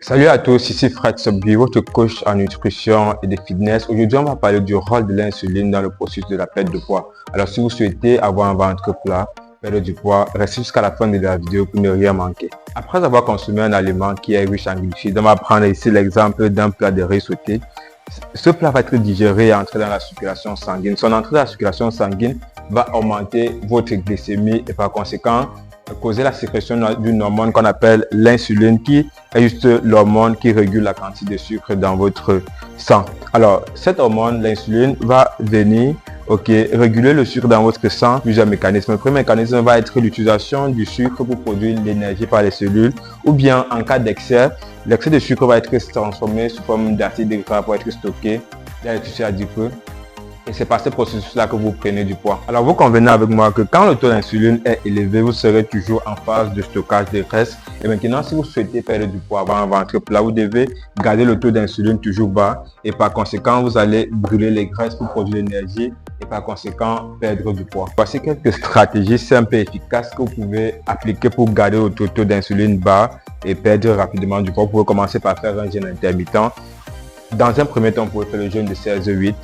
Salut à tous, ici Fred Sobbi, votre coach en nutrition et de fitness. Aujourd'hui, on va parler du rôle de l'insuline dans le processus de la perte de poids. Alors, si vous souhaitez avoir un ventre plat, perdre du poids, restez jusqu'à la fin de la vidéo pour ne rien manquer. Après avoir consommé un aliment qui est riche en glucides, on va prendre ici l'exemple d'un plat de riz sauté. Ce plat va être digéré et entrer dans la circulation sanguine. Son entrée dans la circulation sanguine va augmenter votre glycémie et par conséquent causer la sécrétion d'une hormone qu'on appelle l'insuline, qui est juste l'hormone qui régule la quantité de sucre dans votre sang. Alors, cette hormone, l'insuline, va venir réguler le sucre dans votre sang. Plusieurs mécanismes. Le premier mécanisme va être l'utilisation du sucre pour produire l'énergie par les cellules, ou bien en cas d'excès, l'excès de sucre va être transformé sous forme d'acide gras pour être stocké dans les tissus adipeux. Et c'est par ce processus-là que vous prenez du poids. Alors, vous convenez avec moi que quand le taux d'insuline est élevé, vous serez toujours en phase de stockage de graisse. Et maintenant, si vous souhaitez perdre du poids, avoir un ventre plat, vous devez garder le taux d'insuline toujours bas. Et par conséquent, vous allez brûler les graisses pour produire l'énergie et par conséquent perdre du poids. Voici quelques stratégies simples et efficaces que vous pouvez appliquer pour garder votre taux d'insuline bas et perdre rapidement du poids. Vous pouvez commencer par faire un jeûne intermittent. Dans un premier temps, vous pouvez faire le jeûne de 16-8.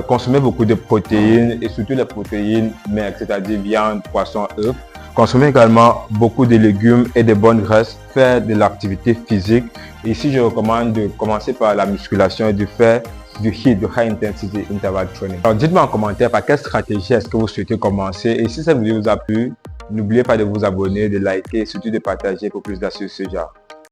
Consommer beaucoup de protéines et surtout les protéines maigres, c'est-à-dire viande, poisson, œufs. Consommer également beaucoup de légumes et de bonnes graisses. Faire de l'activité physique. Ici, je recommande de commencer par la musculation et de faire du HIIT, du High Intensity Interval Training. Alors, dites-moi en commentaire par quelle stratégie est-ce que vous souhaitez commencer. Et si cette vidéo vous a plu, n'oubliez pas de vous abonner, de liker et surtout de partager pour plus d'astuces ce genre.